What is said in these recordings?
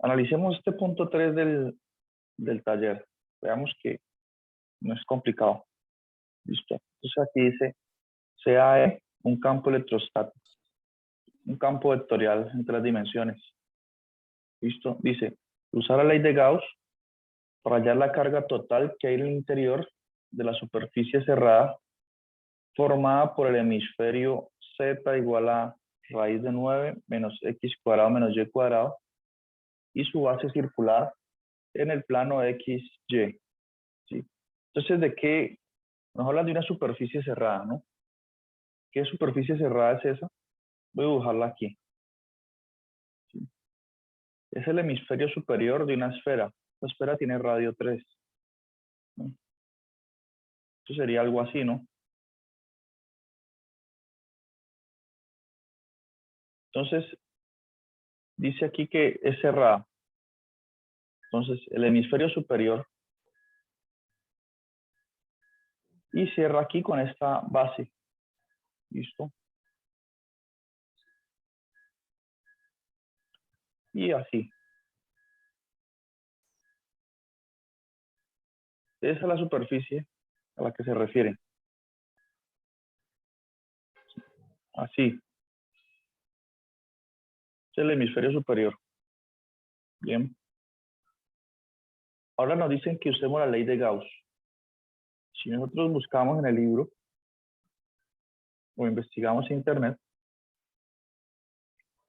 Analicemos este punto 3 del taller. Veamos que no es complicado. Listo. Entonces aquí dice CAE, un campo electrostático, un campo vectorial en 3 dimensiones. Listo. Dice, usar la ley de Gauss para hallar la carga total que hay en el interior de la superficie cerrada formada por el hemisferio Z igual a raíz de 9 menos X cuadrado menos Y cuadrado y su base circular en el plano XY. ¿Sí? Entonces, ¿de qué? Nos hablan de una superficie cerrada, ¿no? ¿Qué superficie cerrada es esa? Voy a dibujarla aquí. ¿Sí? Es el hemisferio superior de una esfera. La esfera tiene radio 3. ¿No? Eso sería algo así, ¿no? Entonces, dice aquí que es cerrada. Entonces, el hemisferio superior y cierra aquí con esta base. ¿Listo? Y así. Esa es la superficie a la que se refiere. Así. Es el hemisferio superior. Bien. Ahora nos dicen que usemos la ley de Gauss. Si nosotros buscamos en el libro o investigamos en internet,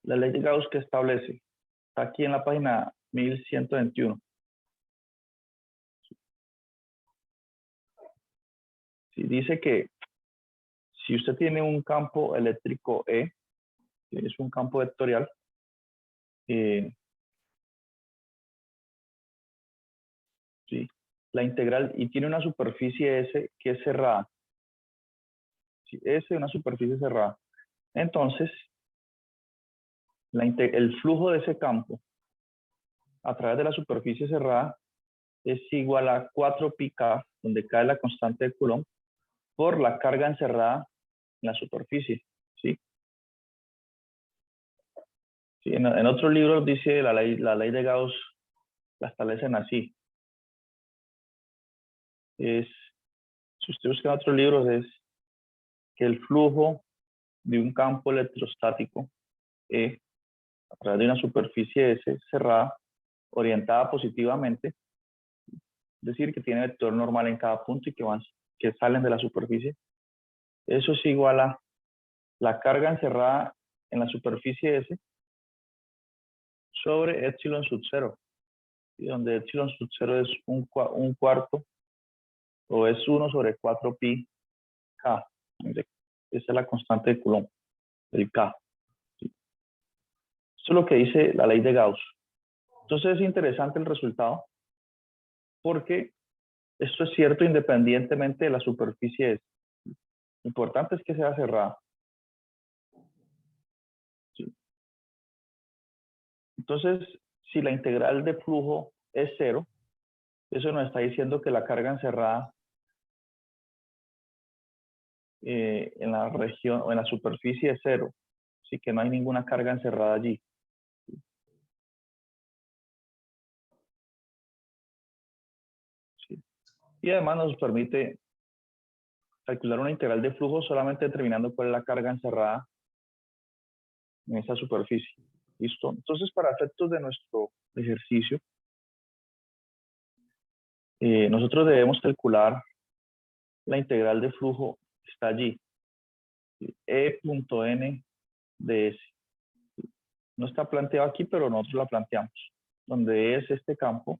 la ley de Gauss que establece, está aquí en la página 1121. Sí, dice que si usted tiene un campo eléctrico E, que es un campo vectorial, ¿sí? La integral, y tiene una superficie S que es cerrada. ¿Sí? S es una superficie cerrada. Entonces, el flujo de ese campo a través de la superficie cerrada es igual a 4πk, donde cae la constante de Coulomb, por la carga encerrada en la superficie. ¿Sí? Sí, en otros libros dice la ley de Gauss, la establecen así. Si usted busca en otros libros, es que el flujo de un campo electrostático E a través de una superficie S cerrada, orientada positivamente, es decir, que tiene vector normal en cada punto y que salen de la superficie, eso es igual a la carga encerrada en la superficie S sobre epsilon sub 0, ¿sí? Donde epsilon sub 0 es un cuarto, o es 1 sobre 4πk. Esa es la constante de Coulomb, el K. ¿Sí? Esto es lo que dice la ley de Gauss. Entonces es interesante el resultado, porque esto es cierto independientemente de la superficie S. Lo importante es que sea cerrada. ¿Sí? Entonces, si la integral de flujo es 0, eso nos está diciendo que la carga encerrada en la región o en la superficie es 0. Así que no hay ninguna carga encerrada allí. ¿Sí? Y además nos permite calcular una integral de flujo solamente determinando cuál es la carga encerrada en esa superficie. ¿Listo? Entonces, para efectos de nuestro ejercicio, nosotros debemos calcular la integral de flujo que está allí, E.n de S. No está planteado aquí, pero nosotros la planteamos, donde es este campo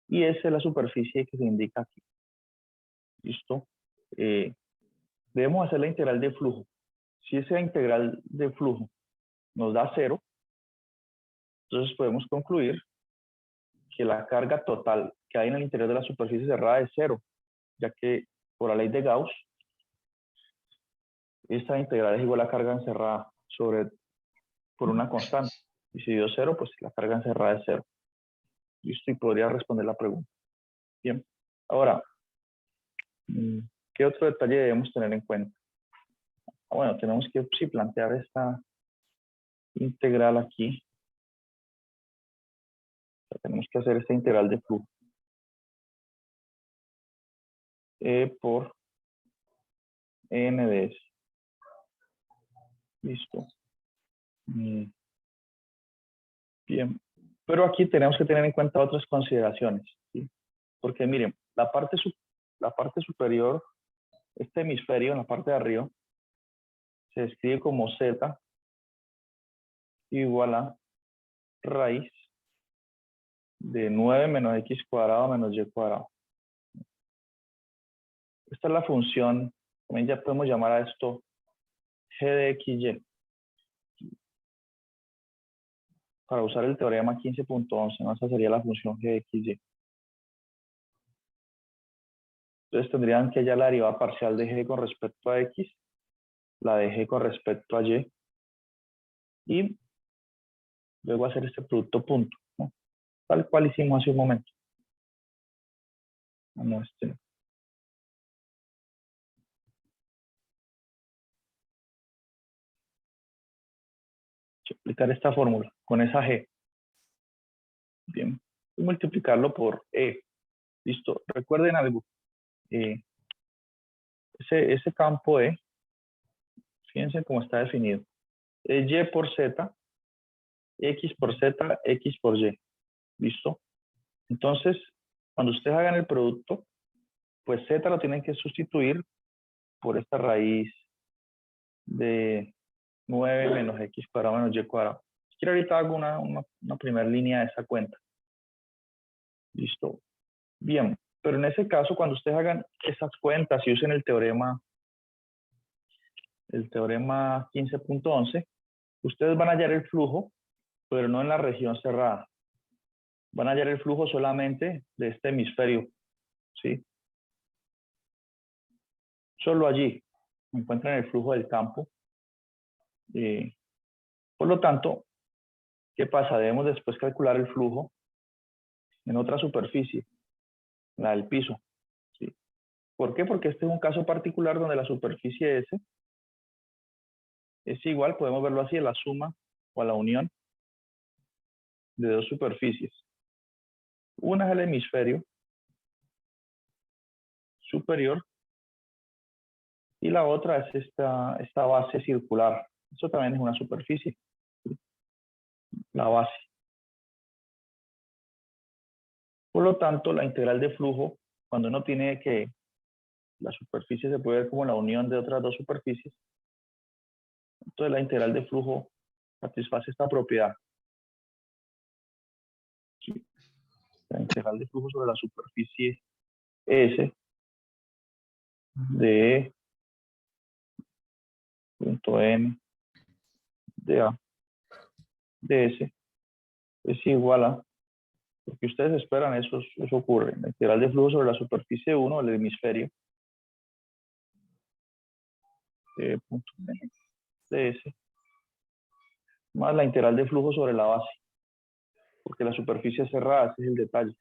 y S es la superficie que se indica aquí. ¿Listo? Debemos hacer la integral de flujo. Si esa integral de flujo nos da 0, entonces podemos concluir que la carga total que hay en el interior de la superficie cerrada es 0, ya que por la ley de Gauss, esta integral es igual a carga encerrada por una constante. Y si dio 0, pues la carga encerrada es 0. Listo, y podría responder la pregunta. Bien. Ahora, ¿qué otro detalle debemos tener en cuenta? Bueno, tenemos que plantear esta integral aquí. sea, tenemos que hacer esta integral de flujo. E por N de S. Listo. Bien. Pero aquí tenemos que tener en cuenta otras consideraciones, ¿sí? Porque miren, la parte superior, este hemisferio en la parte de arriba, se escribe como Z igual a raíz de 9 menos X cuadrado menos Y cuadrado. Esta es la función, también ya podemos llamar a esto G de XY. Para usar el teorema 15.11, ¿no? Esa sería la función G de XY. Entonces tendrían que hallar la derivada parcial de G con respecto a X, la de G con respecto a Y, y luego hacer este producto punto, ¿no? Tal cual hicimos hace un momento. No, aplicar esta fórmula con esa G. Bien. Y multiplicarlo por E. Listo. Recuerden algo. Ese campo E, fíjense cómo está definido. Es Y por Z, X por Z, X por Y. ¿Listo? Entonces, cuando ustedes hagan el producto, pues Z lo tienen que sustituir por esta raíz de 9 menos X cuadrado menos Y cuadrado. Si quiero ahorita hago una primera línea de esa cuenta. Listo. Bien, pero en ese caso, cuando ustedes hagan esas cuentas y usen el teorema 15.11, ustedes van a hallar el flujo, pero no en la región cerrada. Van a hallar el flujo solamente de este hemisferio, ¿sí? Solo allí encuentran el flujo del campo. Por lo tanto, ¿qué pasa? Debemos después calcular el flujo en otra superficie, la del piso, ¿sí? ¿Por qué? Porque este es un caso particular donde la superficie S es igual, podemos verlo así, a la suma o a la unión de dos superficies. Una es el hemisferio superior y la otra es esta base circular. Eso también es una superficie, la base. Por lo tanto, la integral de flujo, cuando uno tiene que la superficie se puede ver como la unión de otras dos superficies, entonces la integral de flujo satisface esta propiedad. ¿Sí? La integral de flujo sobre la superficie S de punto N de A de S es igual a, lo que ustedes esperan, eso ocurre. La integral de flujo sobre la superficie 1, el hemisferio, de punto N de S, más la integral de flujo sobre la base, porque la superficie es cerrada, ese es el detalle.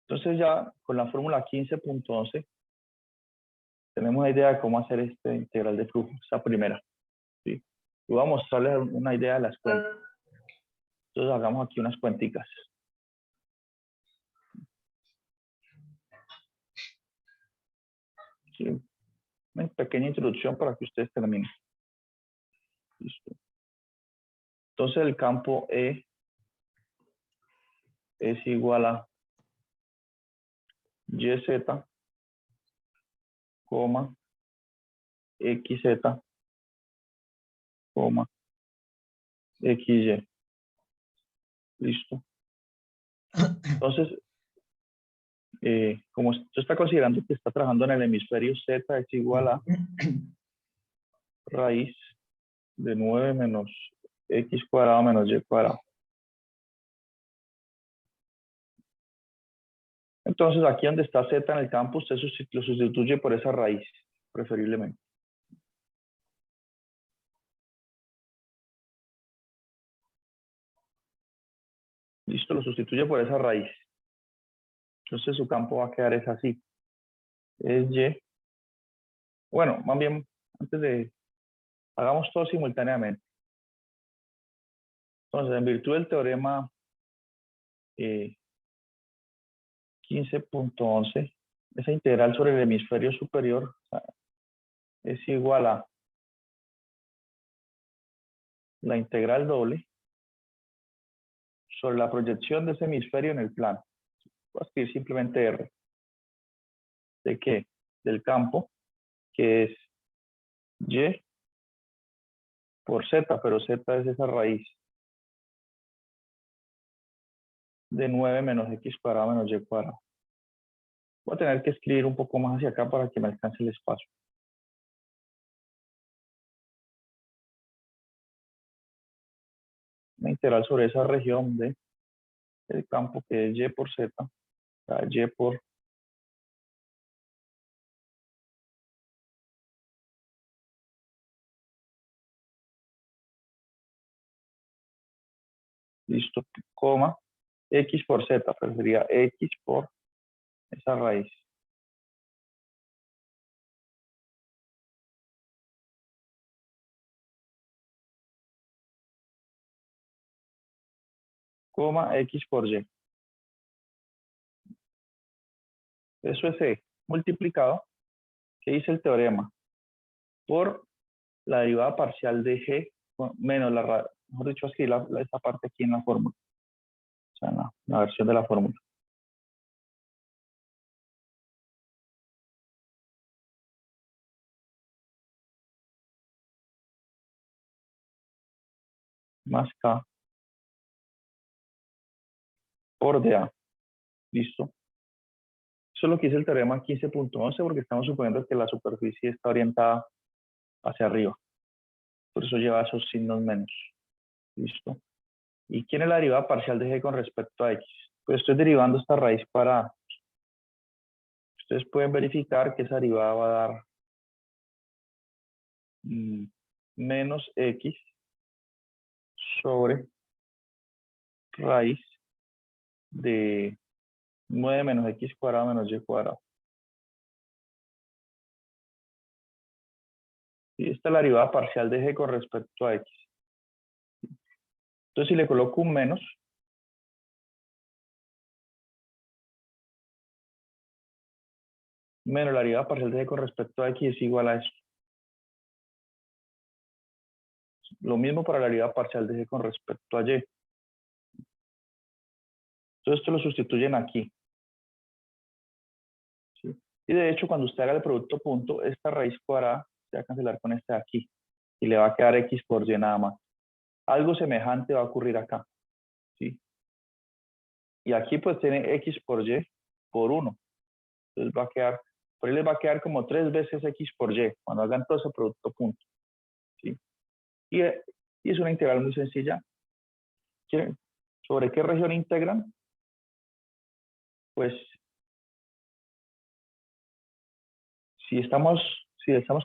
Entonces ya con la fórmula 15.11 tenemos una idea de cómo hacer esta integral de flujo, esa primera. ¿Sí? Y voy a mostrarles una idea de las cuentas. Entonces hagamos aquí unas cuenticas. Sí, una pequeña introducción para que ustedes terminen. Listo. Entonces el campo E es igual a YZ, coma, XZ, coma, XY. Listo. Entonces, como esto está considerando que está trabajando en el hemisferio Z, es igual a raíz de 9 menos X cuadrado menos Y cuadrado. Entonces, aquí donde está Z en el campo, usted lo sustituye por esa raíz, preferiblemente. Listo, lo sustituye por esa raíz. Entonces, su campo va a quedar es así. Es Y. Bueno, más bien, hagamos todo simultáneamente. Entonces, en virtud del teorema 15.11, esa integral sobre el hemisferio superior es igual a la integral doble sobre la proyección de ese hemisferio en el plano. Voy a escribir simplemente R. ¿De qué? Del campo, que es Y por Z, pero Z es esa raíz de 9 menos X cuadrado menos Y cuadrado. Voy a tener que escribir un poco más hacia acá para que me alcance el espacio. Una integral sobre esa región del campo que es Y por Z, o sea, Y por listo, coma, X por Z, pero sería X por esa raíz. Coma, X por Y. Eso es E multiplicado, ¿qué dice el teorema? Por la derivada parcial de G menos mejor dicho, así esta parte aquí en la fórmula. O sea, en la versión de la fórmula. Más K por dA. Listo. Eso es lo que dice el teorema 15.11 porque estamos suponiendo que la superficie está orientada hacia arriba. Por eso lleva esos signos menos. Listo. ¿Y quién es la derivada parcial de G con respecto a X? Pues estoy derivando esta raíz para A. Ustedes pueden verificar que esa derivada va a dar menos X sobre raíz de 9 menos X cuadrado menos Y cuadrado. Y esta es la derivada parcial de G con respecto a X. Entonces, si le coloco un menos, la derivada parcial de G con respecto a X es igual a esto. Lo mismo para la derivada parcial de G con respecto a Y. Entonces, esto lo sustituyen aquí. ¿Sí? Y de hecho, cuando usted haga el producto punto, esta raíz cuadrada se va a cancelar con esta de aquí. Y le va a quedar X por Y nada más. Algo semejante va a ocurrir acá. ¿Sí? Y aquí pues tiene X por Y por 1. Entonces va a quedar, por ahí les va a quedar como 3 veces X por Y cuando hagan todo ese producto punto. ¿Sí? Y es una integral muy sencilla. ¿Sobre qué región integran? Pues si estamos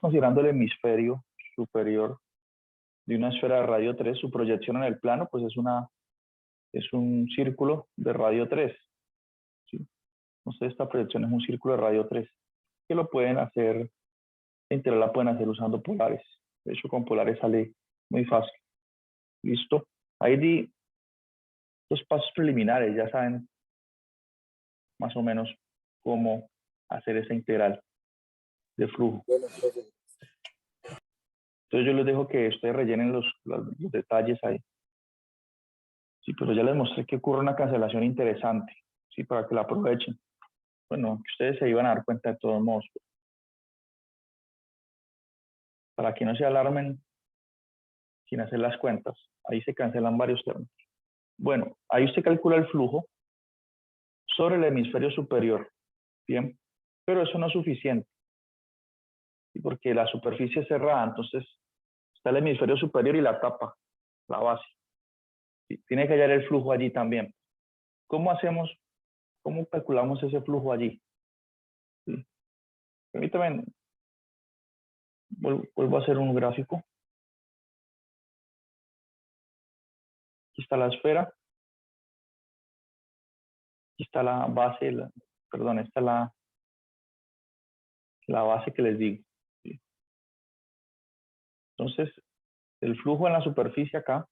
considerando el hemisferio superior de una esfera de radio 3, su proyección en el plano pues es un círculo de radio 3. ¿Sí? Entonces esta proyección es un círculo de radio 3, que lo pueden hacer, la integral la pueden hacer usando polares. De hecho, con polares sale muy fácil. ¿Listo? Ahí di los pasos preliminares, ya saben más o menos cómo hacer esa integral de flujo. Bueno, profe. Entonces yo les dejo que ustedes rellenen los detalles ahí. Sí, pero ya les mostré que ocurre una cancelación interesante, sí, para que la aprovechen. Bueno, que ustedes se iban a dar cuenta de todos modos. Para que no se alarmen sin hacer las cuentas. Ahí se cancelan varios términos. Bueno, ahí usted calcula el flujo sobre el hemisferio superior. Bien, pero eso no es suficiente. ¿Sí? Porque la superficie es cerrada, entonces está el hemisferio superior y la tapa, la base. ¿Sí? Tiene que hallar el flujo allí también. ¿Cómo hacemos, cómo calculamos ese flujo allí? ¿Sí? Permítame, vuelvo a hacer un gráfico. Aquí está la esfera. Aquí está la base, perdón, esta es la base que les digo. ¿Sí? Entonces, el flujo en la superficie acá,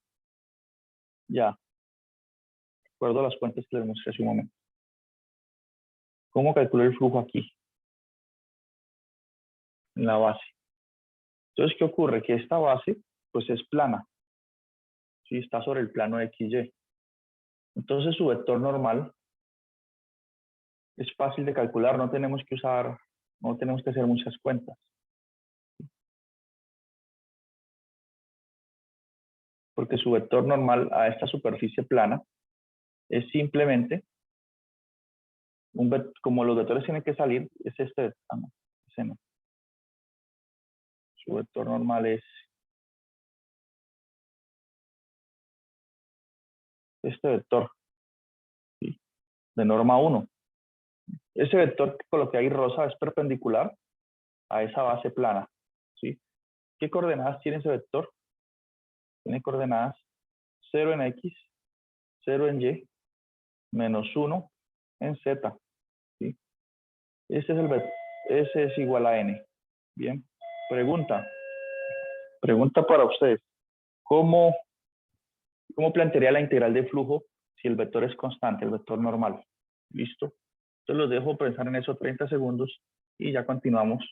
ya, de acuerdo a las cuentas que les mostré hace un momento. ¿Cómo calculo el flujo aquí? En la base. Entonces, ¿qué ocurre? Que esta base, pues es plana. ¿Sí? Está sobre el plano XY. Entonces, su vector normal es fácil de calcular. No tenemos que hacer muchas cuentas. Porque su vector normal a esta superficie plana es simplemente, como los vectores tienen que salir, es este vector. No, ese no. Su vector normal es este vector, ¿sí? De norma 1. Ese vector que coloqué ahí rosa es perpendicular a esa base plana, ¿sí? ¿Qué coordenadas tiene ese vector? Tiene coordenadas 0 en X, 0 en Y, menos 1 en Z, ¿sí? Ese es igual a N. Bien. Pregunta para ustedes. ¿Cómo plantearía la integral de flujo si el vector es constante, el vector normal? ¿Listo? Entonces los dejo pensar en eso 30 segundos y ya continuamos.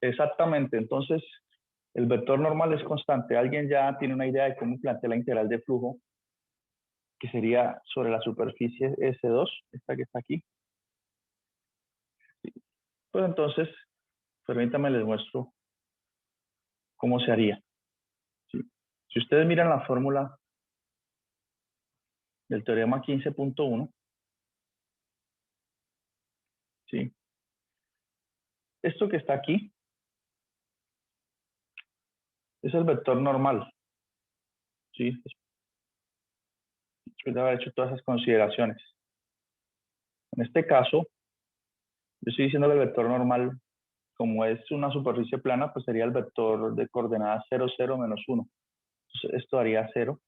Exactamente. Entonces, el vector normal es constante. ¿Alguien ya tiene una idea de cómo plantea la integral de flujo? Que sería sobre la superficie S2, esta que está aquí. Pues entonces, permítanme les muestro cómo se haría. ¿Sí? Si ustedes miran la fórmula del teorema 15.1, ¿sí? Esto que está aquí es el vector normal, ¿sí? Después de haber hecho todas esas consideraciones. En este caso, yo estoy diciendo que el vector normal, como es una superficie plana, pues sería el vector de coordenadas 0, 0, menos 1. Entonces, esto daría 0,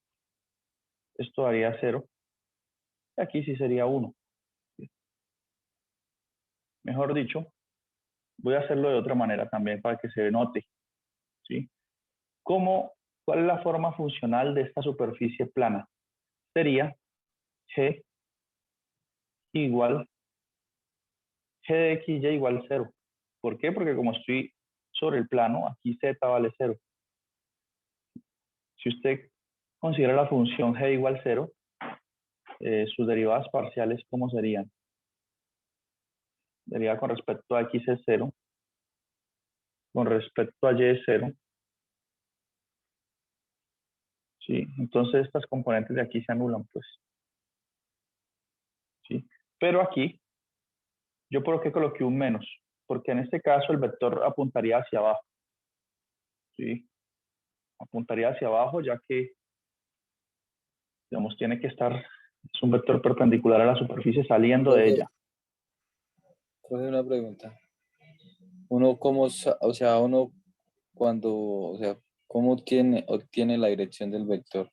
esto daría 0, y aquí sí sería 1. ¿Sí? Mejor dicho, voy a hacerlo de otra manera también para que se note, ¿sí? ¿Cuál es la forma funcional de esta superficie plana? Sería G igual, G de X, Y igual 0. ¿Por qué? Porque como estoy sobre el plano, aquí Z vale 0. Si usted considera la función G igual 0, sus derivadas parciales, ¿cómo serían? Derivada con respecto a X es 0, con respecto a Y es 0. ¿Sí? Entonces estas componentes de aquí se anulan, pues. ¿Sí? Pero aquí, ¿yo por qué coloqué un menos? Porque en este caso el vector apuntaría hacia abajo. ¿Sí? Apuntaría hacia abajo, ya que, digamos, tiene que estar, es un vector perpendicular a la superficie saliendo de ella. Profe, una pregunta. Uno cómo, o sea, uno cuando, o sea, ¿cómo obtiene la dirección del vector?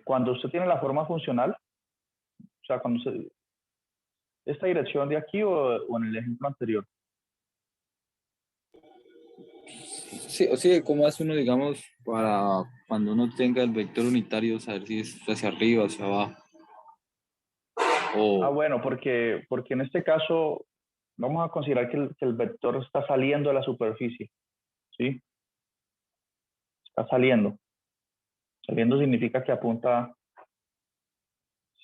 Cuando usted tiene la forma funcional, o sea, esta dirección de aquí o en el ejemplo anterior. Sí, o sea, ¿cómo hace uno, digamos, para cuando uno tenga el vector unitario, saber si es hacia arriba, hacia abajo? Bueno, porque en este caso vamos a considerar que el vector está saliendo de la superficie, ¿sí? Está saliendo. Saliendo significa que apunta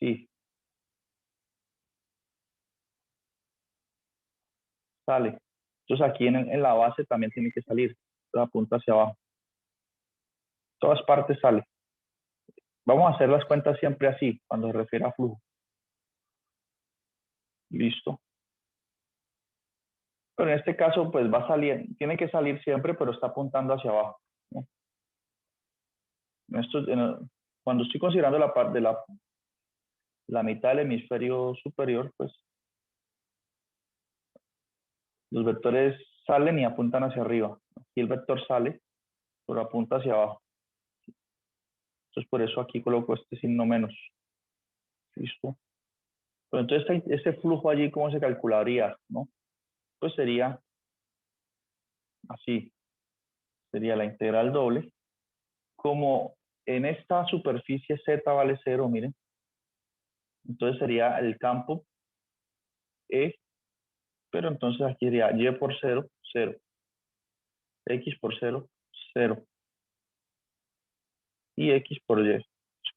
Sí, sale. Entonces aquí en la base también tiene que salir. La punta hacia abajo. Todas partes sale. Vamos a hacer las cuentas siempre así, cuando se refiere a flujo. Listo. Pero en este caso, pues va a salir, tiene que salir siempre, pero está apuntando hacia abajo, ¿no? Cuando estoy considerando la parte de la mitad del hemisferio superior, pues los vectores salen y apuntan hacia arriba. Aquí el vector sale, pero apunta hacia abajo. Entonces por eso aquí coloco este signo menos. Listo. Pero entonces este flujo allí, ¿cómo se calcularía? ¿No? Pues sería así. Sería la integral doble. Como en esta superficie z vale 0, miren. Entonces sería el campo E, pero entonces aquí sería y por 0, 0. X por 0, 0. Y X por Y. Entonces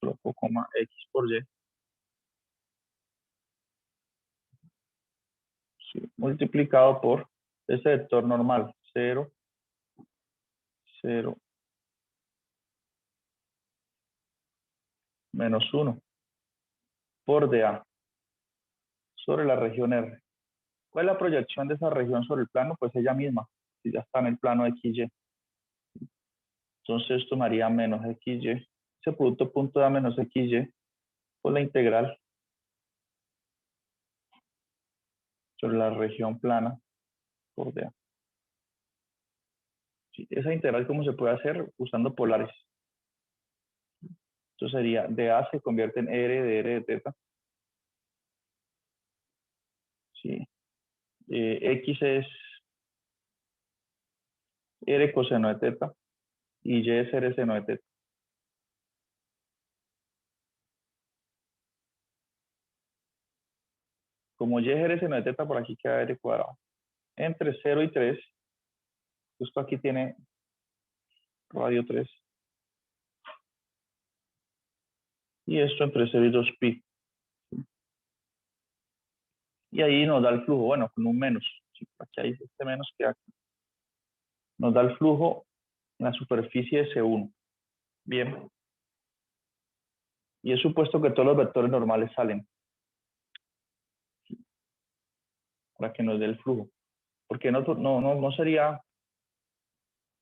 coloco coma X por Y. Sí, multiplicado por ese vector normal. 0, 0, menos 1 por dA sobre la región R. ¿Cuál es la proyección de esa región sobre el plano? Pues ella misma, si ya está en el plano XY. Entonces esto me haría menos XY. Ese producto punto da menos XY por la integral sobre la región plana por dA. Sí, esa integral, ¿cómo se puede hacer? Usando polares. Entonces sería dA se convierte en R de R de teta. Sí. X es R coseno de teta y Y es R seno de teta. Como Y es R seno de teta, por aquí queda R cuadrado. Entre 0 y 3, justo aquí tiene radio 3. Y esto entre 0 y 2 pi. Y ahí nos da el flujo, bueno, con un menos. Sí, aquí hay este menos que aquí. Nos da el flujo en la superficie de C1. Bien. Y es supuesto que todos los vectores normales salen para que nos dé el flujo. Porque no sería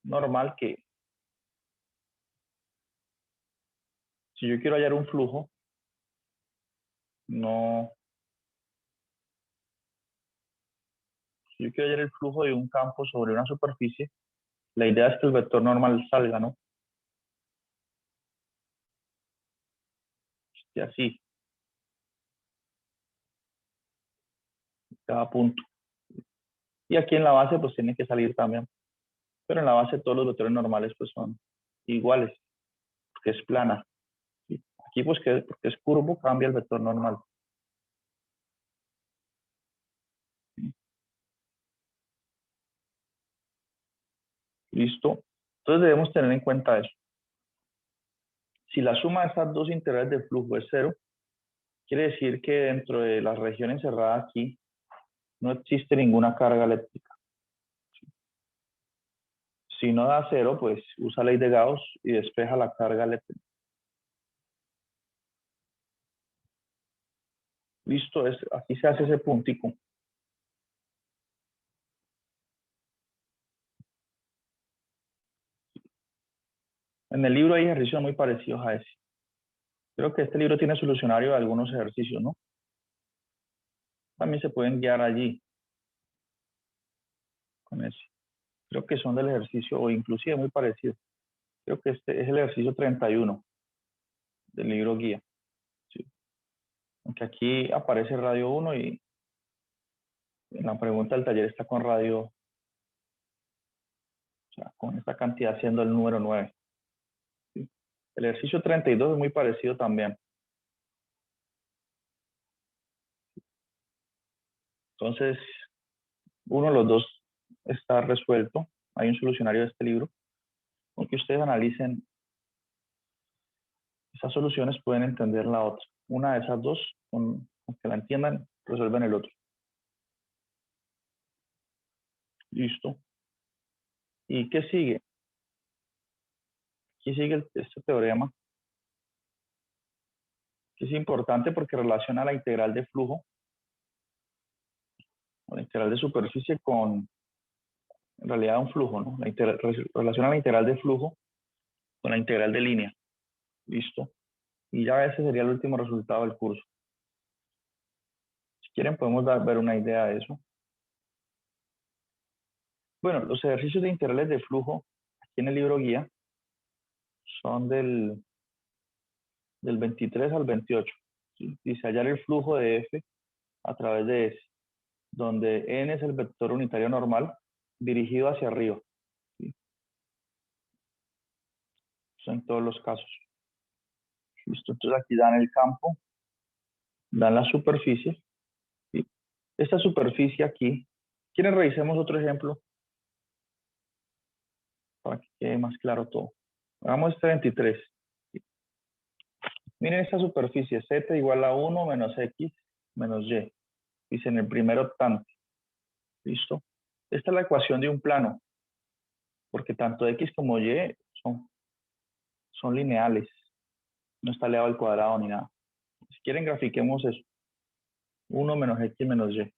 normal que si yo quiero hallar un flujo, no, si yo quiero hallar el flujo de un campo sobre una superficie, la idea es que el vector normal salga, ¿no? Y así, cada punto. Y aquí en la base, pues tiene que salir también. Pero en la base todos los vectores normales, pues son iguales, porque es plana. ¿Sí? Aquí, pues, porque es curvo, cambia el vector normal. ¿Listo? Entonces debemos tener en cuenta eso. Si la suma de estas dos integrales de flujo es 0, quiere decir que dentro de la región encerrada aquí no existe ninguna carga eléctrica. Si no da 0, pues usa ley de Gauss y despeja la carga eléctrica. Listo, aquí se hace ese puntico. En el libro hay ejercicios muy parecidos a ese. Creo que este libro tiene solucionario de algunos ejercicios, ¿no? También se pueden guiar allí con ese. Creo que son del ejercicio, o inclusive muy parecido. Creo que este es el ejercicio 31 del libro guía. Sí. Aunque aquí aparece radio 1 y en la pregunta del taller está con radio, o sea, con esta cantidad siendo el número 9. ¿Sí? El ejercicio 32 es muy parecido también. Entonces, uno de los dos está resuelto. Hay un solucionario de este libro. Aunque ustedes analicen esas soluciones, pueden entender la otra. una de esas dos, con que la entiendan, resuelven el otro. Listo. ¿Y qué sigue? Aquí sigue este teorema, que es importante porque relaciona la integral de flujo, o la integral de superficie con, en realidad, un flujo, ¿no? Relaciona la integral de flujo con la integral de línea. Listo. Y ya ese sería el último resultado del curso. Si quieren, podemos ver una idea de eso. Bueno, los ejercicios de integrales de flujo, aquí en el libro guía, son del 23 al 28. ¿Sí? Dice hallar el flujo de F a través de S, donde N es el vector unitario normal dirigido hacia arriba. ¿Sí? Eso en todos los casos. Listo. Entonces aquí dan el campo, dan la superficie. ¿Sí? Esta superficie aquí, ¿quieren revisemos otro ejemplo? Para que quede más claro todo. Hagamos este 23. ¿Sí? Miren esta superficie, Z igual a 1 menos X menos Y. Dice en el primer octante. ¿Listo? Esta es la ecuación de un plano, porque tanto X como Y son lineales. No está elevado al cuadrado ni nada. Si quieren, grafiquemos eso. 1 menos X menos Y.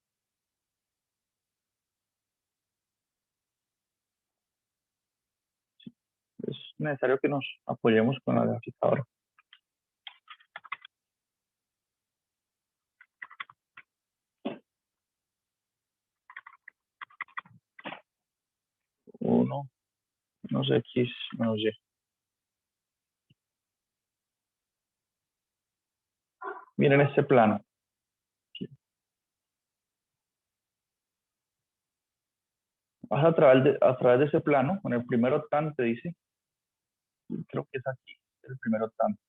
Sí. Es necesario que nos apoyemos con la graficadora. Uno menos X menos Y. Miren este plano. Vas a través de ese plano, con el primer octante, dice. Creo que es aquí, el primer octante.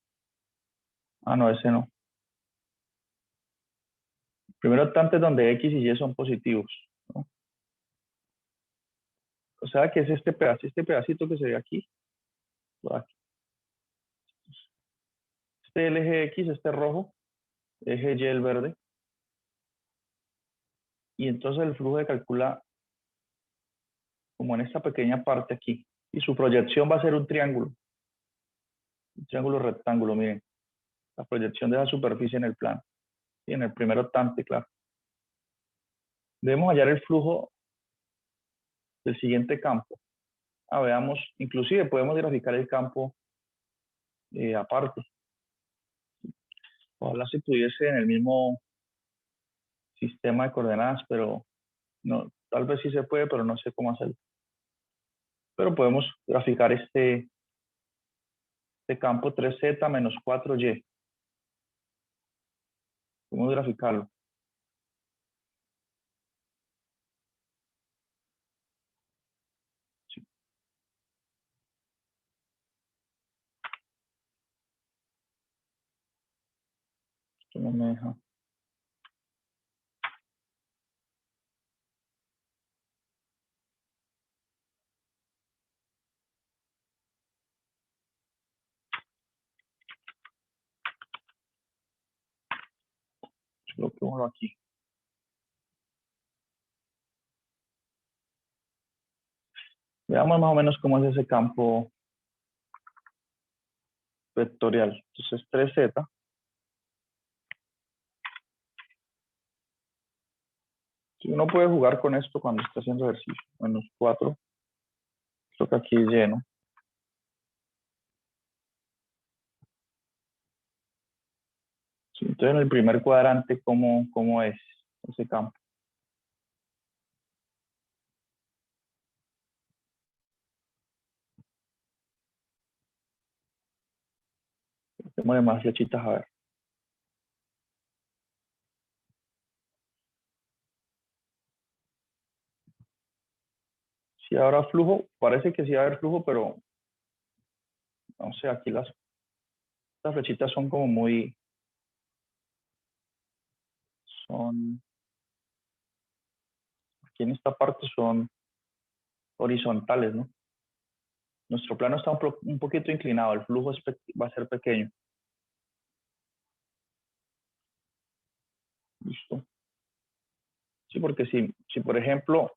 Ah, no, ese no. El primer octante es donde X y Y son positivos, ¿no? O sea que es este pedacito que se ve aquí. Este es el eje X, este rojo, eje Y el verde. Y entonces el flujo se calcula como en esta pequeña parte aquí. Y su proyección va a ser un triángulo rectángulo, miren. La proyección de la superficie en el plano. Y en el primer octante, claro. Debemos hallar el flujo del siguiente campo. Veamos, inclusive podemos graficar el campo aparte. Ojalá se pudiese en el mismo sistema de coordenadas, pero no, tal vez sí se puede, pero no sé cómo hacerlo. Pero podemos graficar este campo 3z menos 4y. Podemos graficarlo. Sí. Esto no me deja. Lo pongo aquí. Veamos más o menos cómo es ese campo vectorial. Entonces 3z. Si uno puede jugar con esto cuando está haciendo ejercicio. Menos 4. Creo que aquí es lleno. Sí, entonces en el primer cuadrante, ¿cómo es ese campo? Tenemos más flechitas a ver. Si habrá flujo, parece que sí va a haber flujo, pero no sé, aquí las flechitas son como aquí en esta parte son horizontales, ¿no? Nuestro plano está un poquito inclinado, el flujo va a ser pequeño. Sí, porque si por ejemplo,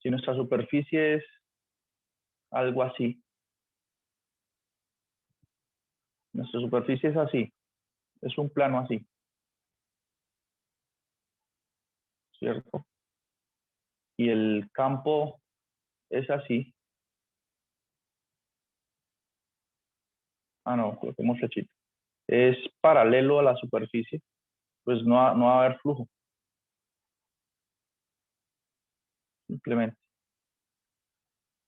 si nuestra superficie es algo así, nuestra superficie es así, es un plano así, ¿cierto? Y el campo es así. Ah, no, coloquemos flechita. Es paralelo a la superficie, pues no va a haber flujo, simplemente.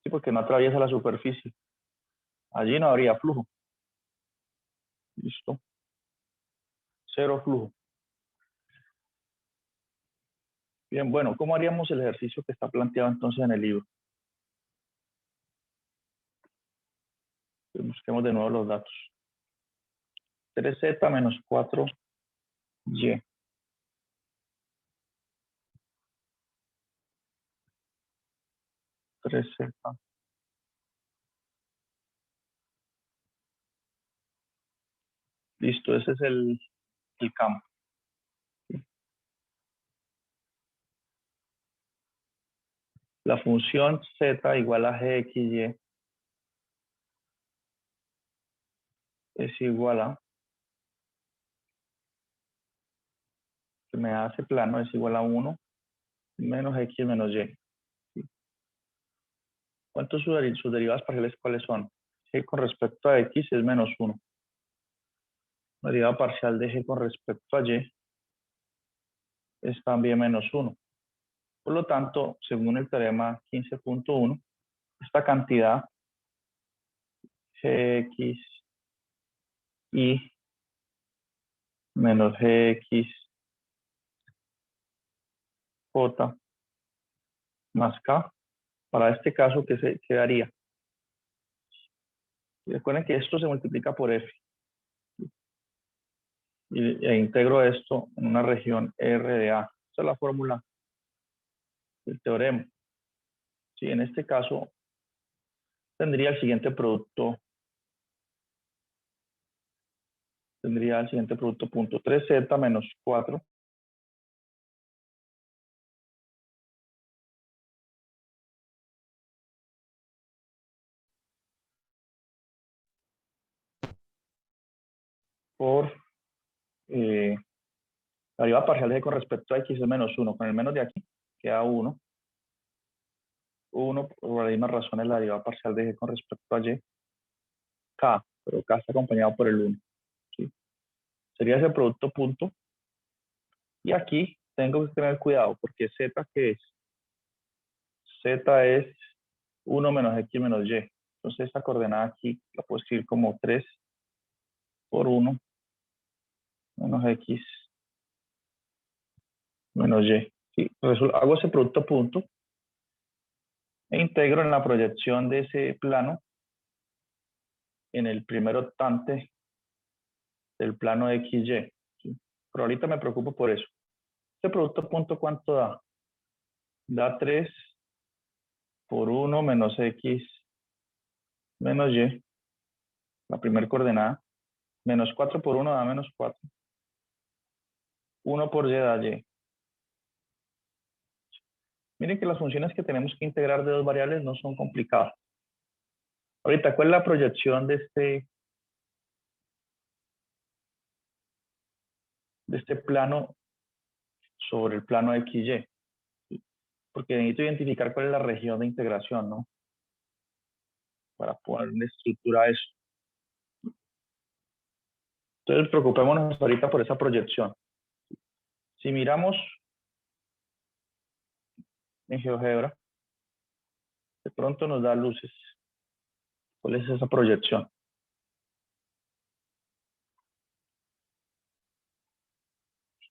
Sí, porque no atraviesa la superficie. Allí no habría flujo. Listo. Cero flujo. Bien, bueno, ¿cómo haríamos el ejercicio que está planteado entonces en el libro? Pues busquemos de nuevo los datos. 3z menos 4y. 3z. Listo, ese es el campo. La función z igual a gxy es igual a, que me da ese plano, es igual a 1 menos x menos y. ¿Cuántos sus derivadas parciales cuáles son? G con respecto a x es menos 1. La derivada parcial de g con respecto a y es también menos 1. Por lo tanto, según el teorema 15.1, esta cantidad gx y menos gx j más k, para este caso, ¿qué se quedaría? Y recuerden que esto se multiplica por f e integro esto en una región R de A. Esa es la fórmula del teorema. Sí, en este caso tendría el siguiente producto, punto 3z menos 4 por la derivada parcial de g con respecto a x es menos 1. Con el menos de aquí queda 1. 1 por la misma razón es la derivada parcial de g con respecto a y. K, pero K está acompañado por el 1. ¿Sí? Sería ese producto punto. Y aquí tengo que tener cuidado porque z, ¿qué es? Z es 1 menos x menos y. Entonces esta coordenada aquí la puedo escribir como 3 por 1 menos x menos y. ¿Sí? Hago ese producto punto e integro en la proyección de ese plano en el primer octante del plano XY. ¿Sí? Pero ahorita me preocupo por eso. Este producto punto, ¿cuánto da? Da 3 por 1 menos x menos y, la primera coordenada. Menos 4 por 1 da menos 4. 1 por y da y. Miren que las funciones que tenemos que integrar de dos variables no son complicadas. Ahorita, ¿cuál es la proyección de este plano sobre el plano XY? Porque necesito identificar cuál es la región de integración, ¿no? Para poner una estructura a eso. Entonces, preocupémonos ahorita por esa proyección. Si miramos en GeoGebra, de pronto nos da luces. ¿Cuál es esa proyección?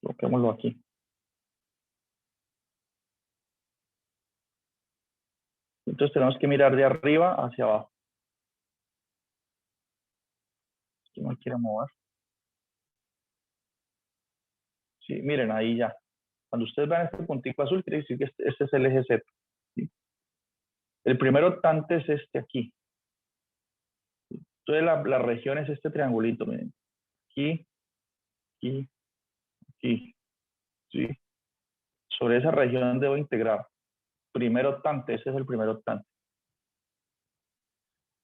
Coloquémoslo aquí. Entonces tenemos que mirar de arriba hacia abajo. ¿Quién me quiere mover? Sí, miren, ahí ya. Cuando ustedes vean este puntico azul, quiere decir que este es el eje Z. ¿Sí? El primer octante es este aquí. Entonces la región es este triangulito, miren. Aquí, aquí, aquí, ¿sí? Sobre esa región debo integrar. Primer octante, ese es el primer octante.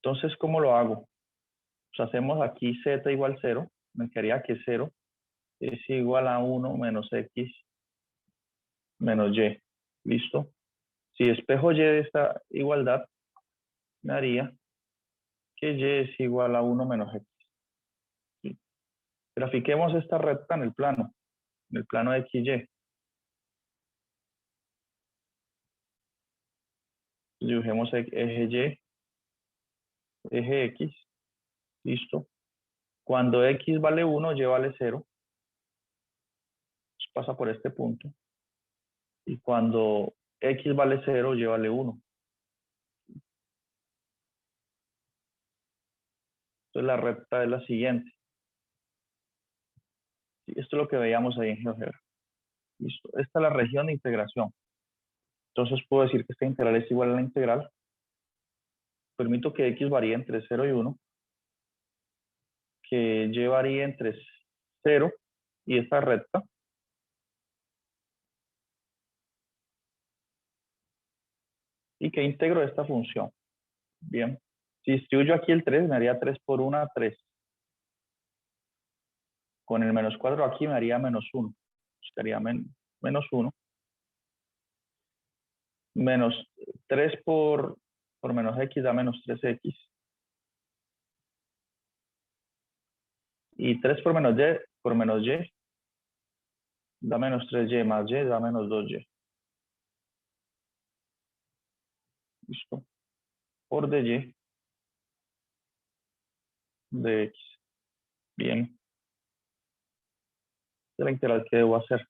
Entonces, ¿cómo lo hago? Pues hacemos aquí z igual 0, me quedaría que 0 es igual a 1 menos x menos y. ¿Listo? Si despejo y de esta igualdad, me haría que y es igual a 1 menos x. ¿Sí? Grafiquemos esta recta en el plano de XY. Dibujemos eje Y, eje X. ¿Listo? Cuando X vale 1, Y vale 0. Pues pasa por este punto. Y cuando X vale 0, Y vale 1. Entonces la recta es la siguiente. Esto es lo que veíamos ahí en GeoGebra. Listo. Esta es la región de integración. Entonces puedo decir que esta integral es igual a la integral. Permito que X varíe entre 0 y 1. Que Y varíe entre 0 y esta recta. Y que integro esta función. Bien. Si distribuyo aquí el 3, me haría 3 por 1, 3. Con el menos 4 aquí me haría menos 1. Estaría menos 1. Menos 3 por menos x da menos 3x. Y 3 por menos y da menos 3y más y da menos 2y. Listo. Por dy de x. Bien. Esta es la integral que debo hacer.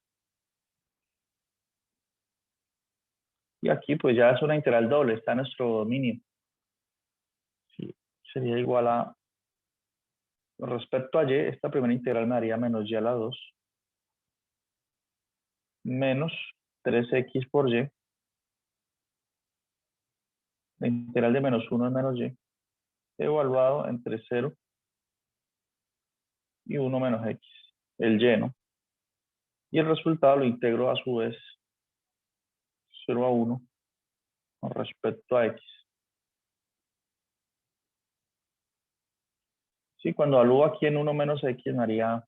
Y aquí pues ya es una integral doble, está en nuestro dominio. Sí, sería igual a, respecto a y, esta primera integral me daría menos y a la 2 menos 3x por y. La integral de menos 1 es menos y, evaluado entre 0 y 1 menos x, el y, ¿no? Y el resultado lo integro a su vez 0 a 1 con respecto a x. Sí, cuando evalúo aquí en 1 menos x me haría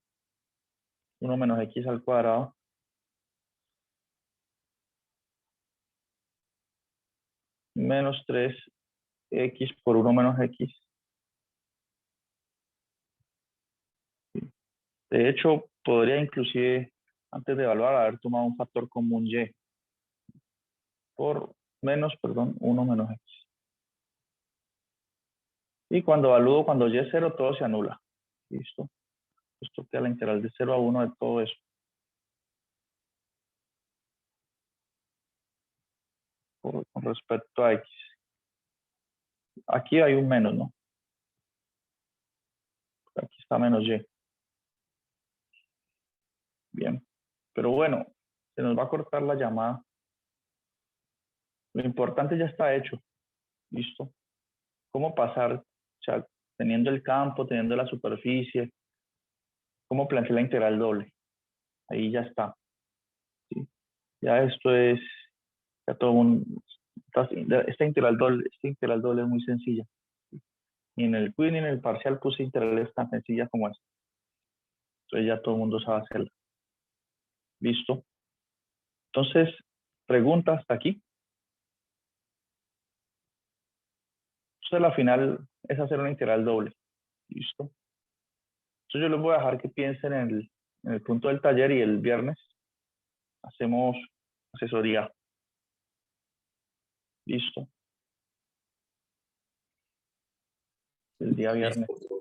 1 menos x al cuadrado menos 3x por 1 menos x. De hecho, podría inclusive, antes de evaluar, haber tomado un factor común y por menos, perdón, 1 menos x. Y cuando evalúo, cuando y es 0, todo se anula. ¿Listo? Esto queda la integral de 0 a 1 de todo eso. Con respecto a x. Aquí hay un menos, ¿no? Aquí está menos y. Bien. Pero bueno, se nos va a cortar la llamada. Lo importante ya está hecho. ¿Listo? ¿Cómo pasar? O sea, teniendo el campo, teniendo la superficie, ¿cómo plantear la integral doble? Ahí ya está. ¿Sí? Ya esto es, ya todo esta integral doble es muy sencilla. Ni en el quiz ni en el parcial puse integrales tan sencillas como esta. Entonces ya todo el mundo sabe hacerla. ¿Listo? Entonces, pregunta hasta aquí. Entonces, la final es hacer una integral doble. ¿Listo? Entonces, yo les voy a dejar que piensen en el punto del taller y el viernes hacemos asesoría. ¿Listo? El día viernes. Listo.